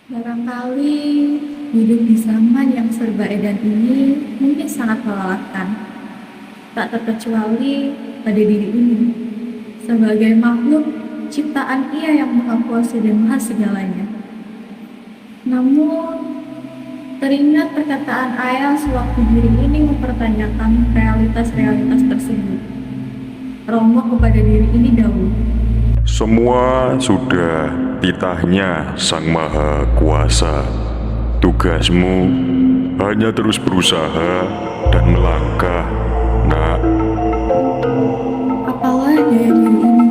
Barangkali hidup di zaman yang serba edan ini mungkin sangat melelahkan, tak terkecuali pada diri ini. Sebagai makhluk ciptaan Ia yang Maha Kuasa dan Maha segalanya. Namun, teringat perkataan Ayah sewaktu diri ini mempertanyakan realitas-realitas tersebut. Romo kepada diri ini dahulu. Semua sudah titahnya Sang Maha Kuasa. Tugasmu hanya terus berusaha dan melangkah, nak. Apalah daya diri ini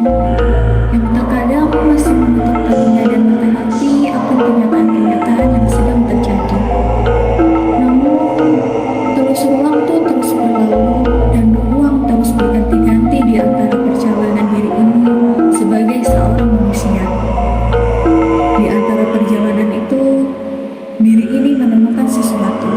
yang terkadang masih menutup telinga dan mata hati akan kenyataan-kenyataan yang sedang terjadi. Namun, terus waktu terus berlalu dan ruang terus berganti-ganti di antara perjalanan diri ini sebagai seorang manusia. Di antara perjalanan itu, diri ini menemukan sesuatu.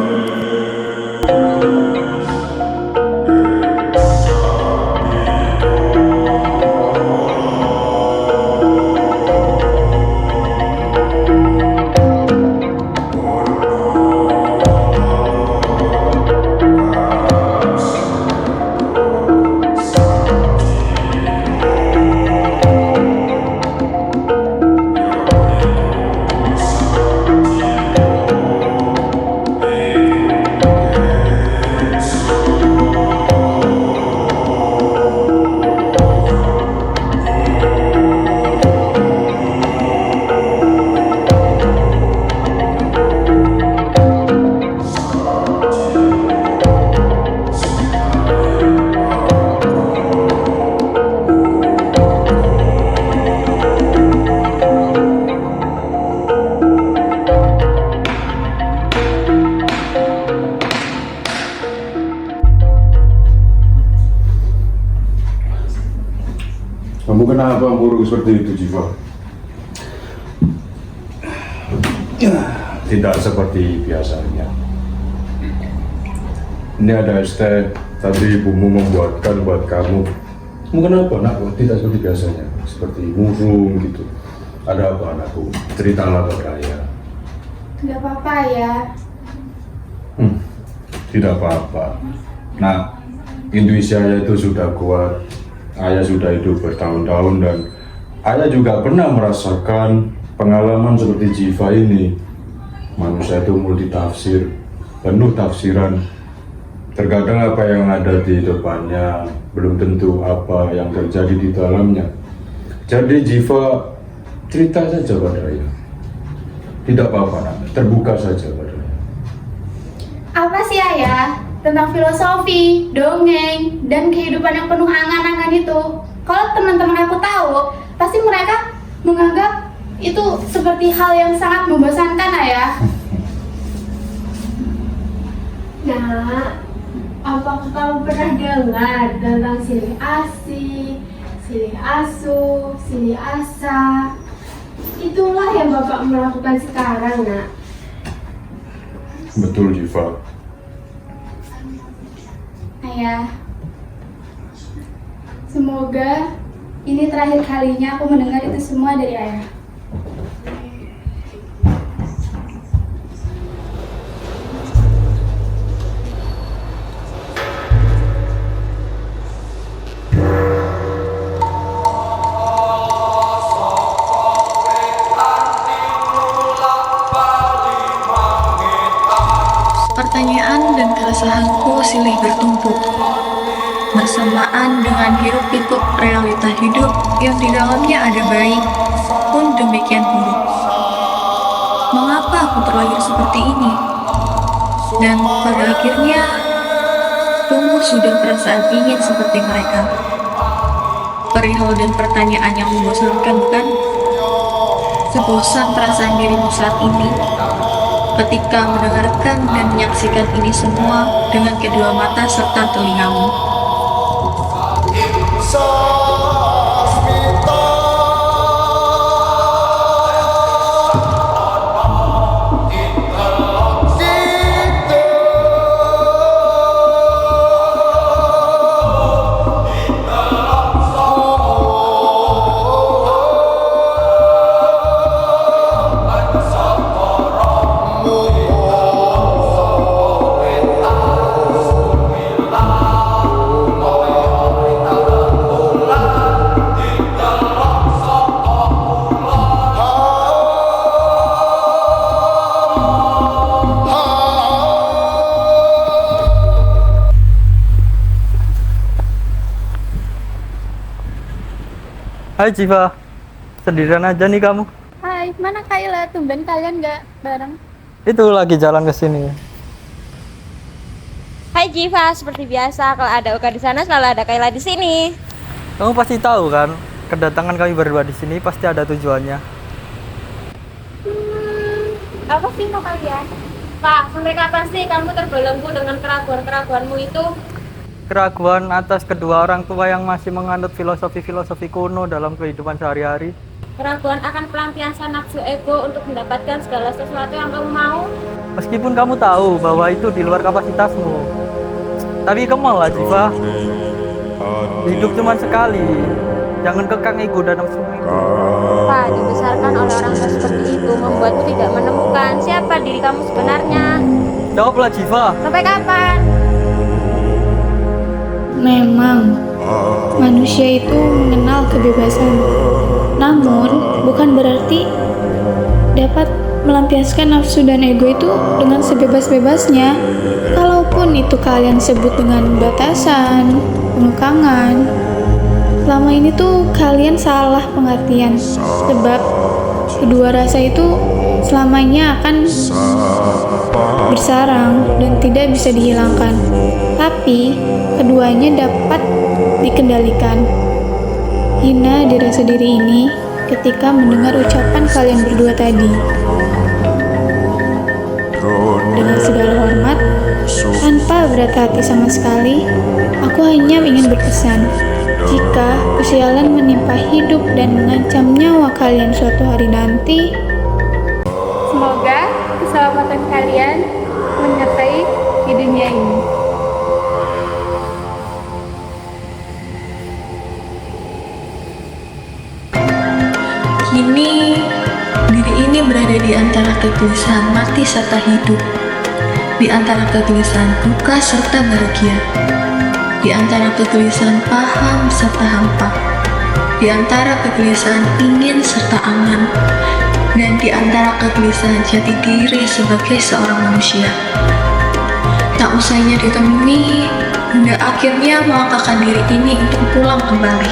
Kamu kenapa buruk seperti itu, Jiwa? Tidak seperti biasanya. Ini ada es teh, tadi ibumu membuatkan buat kamu. Kamu kenapa, nak? Tidak seperti biasanya, seperti murung gitu. Ada apa, anakku? Ceritalah pada ayah. Tidak apa-apa ya. Tidak apa-apa. Nah, intuisi ayah itu sudah kuat. Ayah sudah hidup bertahun-tahun dan ayah juga pernah merasakan pengalaman seperti Jiva ini. Manusia itu multitafsir, penuh tafsiran. Terkadang apa yang ada di depannya belum tentu apa yang terjadi di dalamnya. Jadi Jiva cerita saja pada ayah. Tidak apa-apa, nak. Terbuka saja pada ayah. Apa sih ayah? Tentang filosofi, dongeng, dan kehidupan yang penuh angan-angan itu. Kalau teman-teman aku tahu, pasti mereka menganggap itu seperti hal yang sangat membosankan, ayah. Nah, apakah kamu pernah dengar tentang silih asi, silih asu, silih asa? Itulah yang Bapak melakukan sekarang, nak. Betul, Jiva. Ayah, semoga ini terakhir kalinya aku mendengar itu semua dari ayah. Pertanyaan dan keresahanku silih bertumpuk, bersamaan dengan hiruk-pikuk realita hidup yang di dalamnya ada baik pun demikian buruk. Mengapa aku terlahir seperti ini? Dan pada akhirnya, tumbuh sudah perasaan ingin seperti mereka. Perihal dan pertanyaan yang membosankan, bukan? Sebosan perasaan dirimu saat ini ketika mendengarkan dan menyaksikan ini semua dengan kedua mata serta telingamu. Hai Jiva, sendirian aja nih kamu? Hai, mana Kayla? Tumben kalian nggak bareng? Itu lagi jalan ke sini. Hai Jiva, seperti biasa kalau ada Uka di sana selalu ada Kayla di sini. Kamu pasti tahu kan, kedatangan kami berdua di sini pasti ada tujuannya. Apa sih mau kalian? Kak, sampai kapan sih kamu terbelenggu dengan keraguan-keraguanmu itu? Keraguan atas kedua orang tua yang masih menganut filosofi-filosofi kuno dalam kehidupan sehari-hari. Keraguan akan pelampiasan nafsu ego untuk mendapatkan segala sesuatu yang kamu mau. Meskipun kamu tahu bahwa itu di luar kapasitasmu. Tapi kemaulah Jiva, hidup cuma sekali. Jangan kekang ego dan nafsu itu. Pak, dibesarkan oleh orang tua seperti itu membuatmu tidak menemukan siapa diri kamu sebenarnya. Jawablah Jiva. Sampai kapan? Memang, manusia itu mengenal kebebasan. Namun, bukan berarti dapat melampiaskan nafsu dan ego itu dengan sebebas-bebasnya. Kalaupun itu kalian sebut dengan batasan, pengekangan, selama ini tuh kalian salah pengertian. Sebab kedua rasa itu selamanya akan bersarang dan tidak bisa dihilangkan. Tapi keduanya dapat dikendalikan. Hina diri sendiri ini ketika mendengar ucapan kalian berdua tadi. Dengan segala hormat, tanpa berat hati sama sekali, aku hanya ingin berpesan, jika kesialan menimpa hidup dan mengancam nyawa kalian suatu hari nanti, Semoga keselamatan kalian menyertai di dunia ini. Kini, diri ini berada di antara kegelisahan mati serta hidup, di antara kegelisahan duka serta bahagia, di antara kegelisahan paham serta hampa, di antara kegelisahan ingin serta aman, dan di antara kegelisahan jati diri sebagai seorang manusia. Tak usahanya ditemui, hingga akhirnya melangkahkan diri ini untuk pulang kembali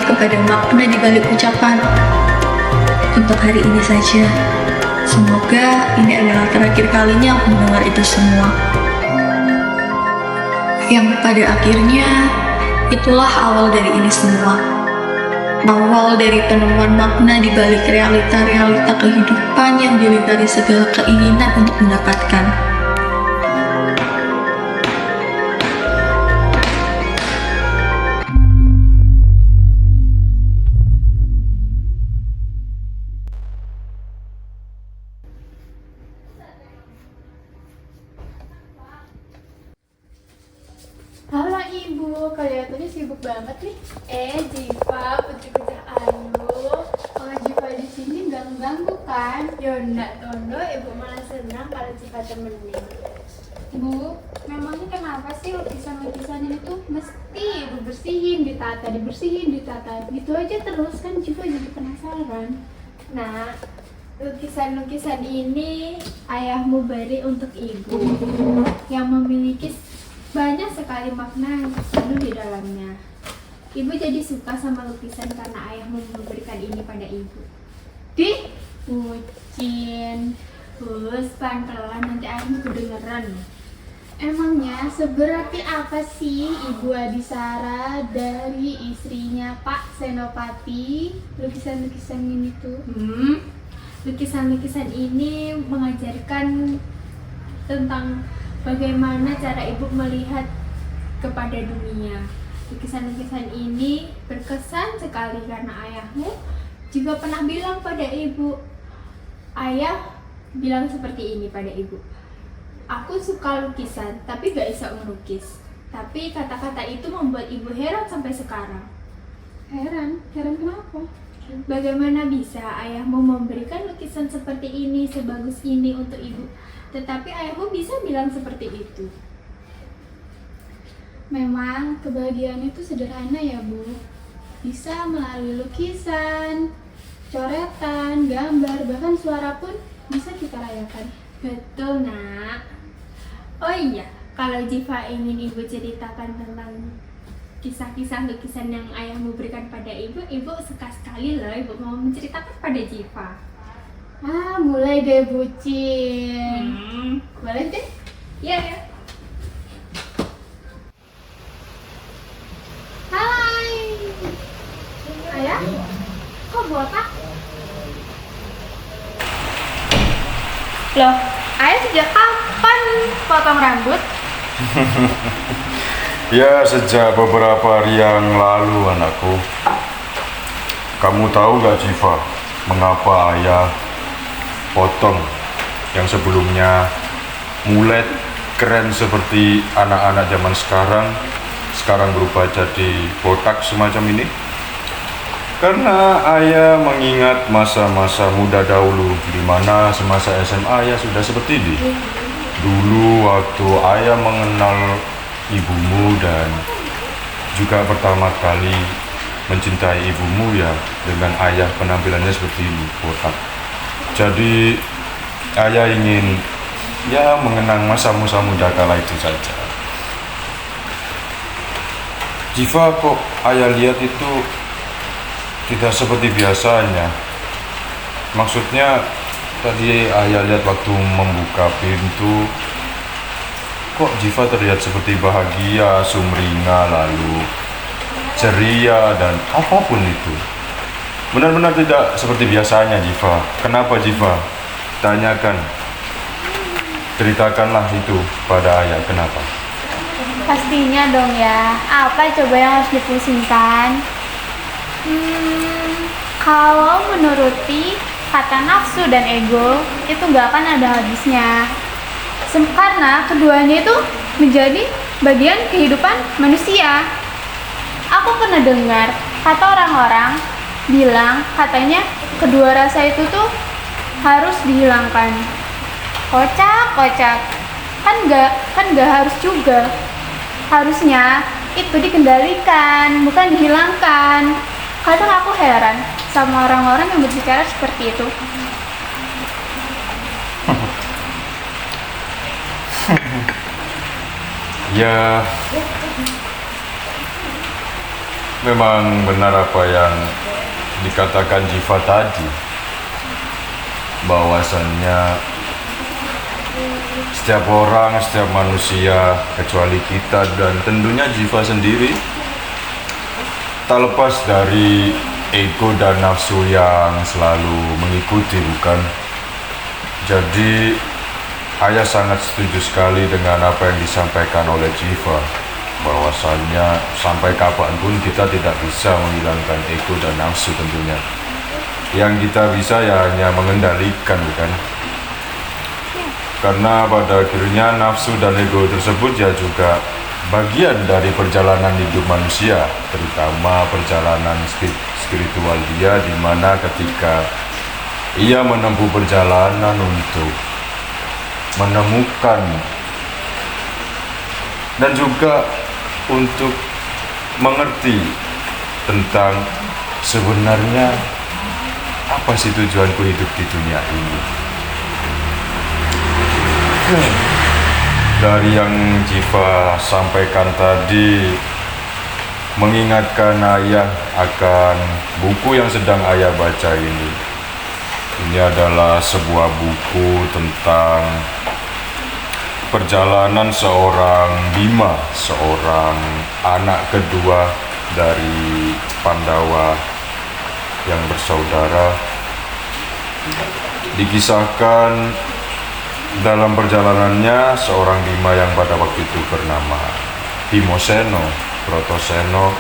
kepada makna di balik ucapan. Untuk hari ini saja, semoga ini adalah terakhir kalinya aku mendengar itu semua. Yang pada akhirnya, itulah awal dari ini semua. Awal dari penemuan makna di balik realita-realita kehidupan yang dilingkari segala keinginan untuk mendapatkan. Halo Ibu, kelihatannya sibuk banget nih. Jiva, putri-putri Ayu. Kalau Jiva di sini ganggu kan? Ya enggak, Tondo. Ibu malah senang kalau Jiva temenin. Bu, memangnya kenapa sih lukisan-lukisan ini tuh mesti Ibu bersihin, dibersihin, ditata. Gitu aja terus kan Jiva jadi penasaran. Nah, lukisan-lukisan ini ayahmu beri untuk Ibu yang memiliki banyak sekali makna yang terkandung di dalamnya. Ibu jadi suka sama lukisan karena ayahmu memberikan ini pada ibu. Dih, bucin. Pelan-pelan nanti ayahmu kedengeran. Emangnya seberarti apa sih Ibu Adisara dari istrinya Pak Senopati? Lukisan-lukisan ini tuh. Lukisan-lukisan ini mengajarkan tentang bagaimana cara ibu melihat kepada dunia. Lukisan-lukisan ini berkesan sekali karena ayahmu juga pernah bilang pada ibu. Ayah bilang seperti ini pada ibu. Aku suka lukisan, tapi gak bisa melukis. Tapi kata-kata itu membuat ibu heran sampai sekarang. Heran kenapa? Bagaimana bisa ayahmu memberikan lukisan seperti ini, sebagus ini untuk ibu, tetapi ayahmu bisa bilang seperti itu? memang kebahagiaan itu sederhana ya Bu. Bisa melalui lukisan, coretan, gambar, bahkan suara pun bisa kita rayakan. Betul nak. Oh iya, kalau Jiva ingin ibu ceritakan tentang kisah-kisah lukisan yang ayahmu berikan pada ibu suka sekali loh. Ibu mau menceritakan pada Jiva. Mulai deh bucin. Boleh deh? Iya ya. Hai. Ayah, kok botak? Loh, ayah sejak kapan potong rambut? Ya, sejak beberapa hari yang lalu, anakku. Kamu tahu gak, Jiva, mengapa ayah potong yang sebelumnya mulet keren seperti anak-anak zaman sekarang berubah jadi botak semacam ini? Karena ayah mengingat masa-masa muda dahulu, di mana semasa SMA ayah sudah seperti ini. Dulu waktu ayah mengenal ibumu dan juga pertama kali mencintai ibumu, ya dengan ayah penampilannya seperti ini, botak. Jadi ayah ingin ya mengenang masa-masa muda kala itu saja. Jiva, kok ayah lihat itu tidak seperti biasanya. Maksudnya tadi ayah lihat waktu membuka pintu, kok Jiva terlihat seperti bahagia, sumringah, lalu ceria dan apapun itu. Benar-benar tidak seperti biasanya, Jiva. Kenapa, Jiva? Tanyakan. Ceritakanlah itu pada ayah, kenapa? Pastinya dong ya. Apa coba yang harus dipusingkan? Kalau menuruti kata nafsu dan ego, itu nggak akan ada habisnya. Karena keduanya itu menjadi bagian kehidupan manusia. Aku pernah dengar kata orang-orang bilang katanya kedua rasa itu tuh harus dihilangkan. Kocak. Kan nggak harus juga. Harusnya itu dikendalikan, bukan dihilangkan. Kadang aku heran sama orang-orang yang berbicara seperti itu. Ya, memang benar apa yang dikatakan Jiva tadi, bahwasannya setiap orang, setiap manusia, kecuali kita dan tentunya Jiva sendiri, tak lepas dari ego dan nafsu yang selalu mengikuti, bukan? Jadi ayah sangat setuju sekali dengan apa yang disampaikan oleh Jiva, bahwasannya sampai kapanpun kita tidak bisa menghilangkan ego dan nafsu tentunya. Yang kita bisa ya hanya mengendalikan, bukan? Karena pada akhirnya nafsu dan ego tersebut ya juga bagian dari perjalanan hidup manusia, terutama perjalanan spiritual dia, di mana ketika ia menempuh perjalanan untuk menemukan dan juga untuk mengerti tentang sebenarnya apa sih tujuanku hidup di dunia ini. Dari yang Jiva sampaikan tadi, mengingatkan ayah akan buku yang sedang ayah baca ini. Ini adalah sebuah buku tentang perjalanan seorang Bima, seorang anak kedua dari Pandawa yang bersaudara. Dikisahkan dalam perjalanannya seorang Bima yang pada waktu itu bernama Bimoseno, Brotoseno,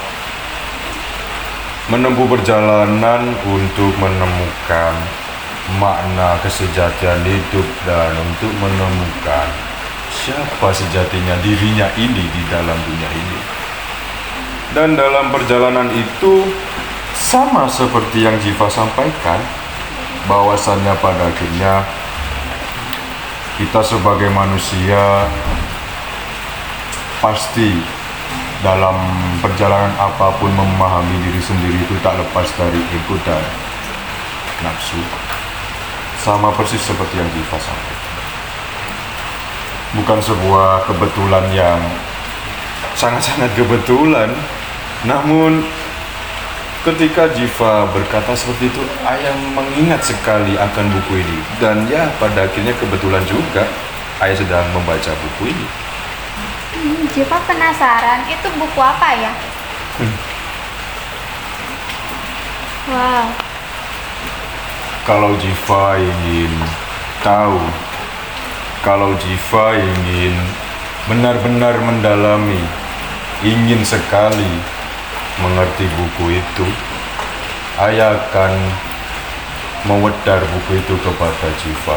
menempuh perjalanan untuk menemukan makna kesejatian hidup dan untuk menemukan siapa sejatinya dirinya ini di dalam dunia ini. Dan dalam perjalanan itu sama seperti yang Jiva sampaikan, bahwasannya pada akhirnya kita sebagai manusia pasti dalam perjalanan apapun memahami diri sendiri itu tak lepas dari ego dan nafsu. Sama persis seperti yang Jiva sampaikan. Bukan sebuah kebetulan yang sangat-sangat kebetulan Namun ketika Jiva berkata seperti itu, ayah mengingat sekali akan buku ini. Dan ya, pada akhirnya kebetulan juga ayah sedang membaca buku ini. Jiva penasaran, itu buku apa ya? Wow. Kalau Jiva ingin tahu, kalau Jiva ingin benar-benar mendalami, ingin sekali mengerti buku itu, ayah akan mewedar buku itu kepada Jiva.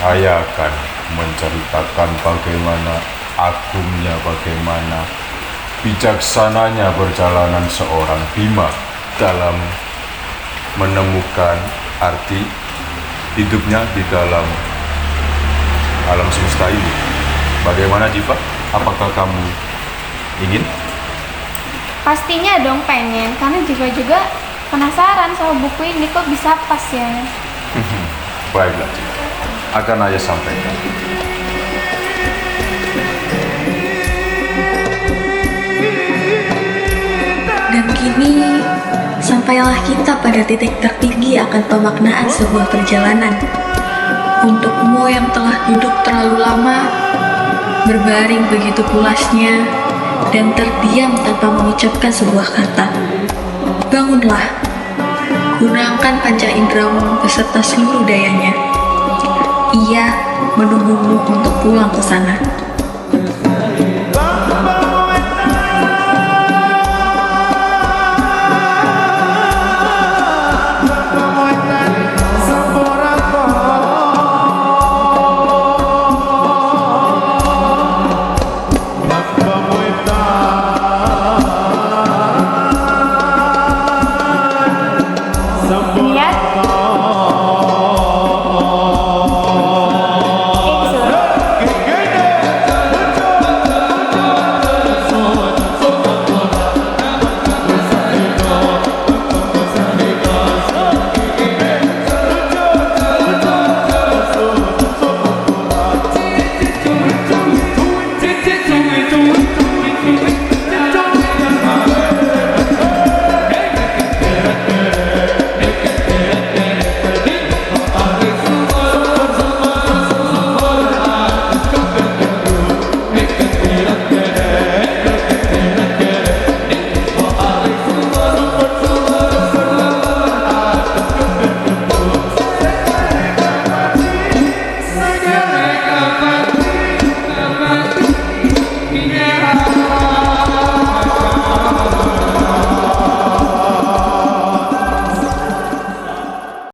Ayah akan menceritakan bagaimana agungnya, bagaimana bijaksananya perjalanan seorang Bima dalam menemukan arti hidupnya di dalam alam semesta ini. Bagaimana Jiva? Apakah kamu ingin? Pastinya dong pengen, karena Jiva juga penasaran sama buku ini, kok bisa pas ya? Baiklah Jiva, akan ayah sampaikan. Dan kini, sampailah kita pada titik tertinggi akan pemaknaan sebuah perjalanan. Untukmu yang telah duduk terlalu lama, berbaring begitu pulasnya, dan terdiam tanpa mengucapkan sebuah kata. Bangunlah, gunakan panca indramu beserta seluruh dayanya. Ia menunggumu untuk pulang ke sana.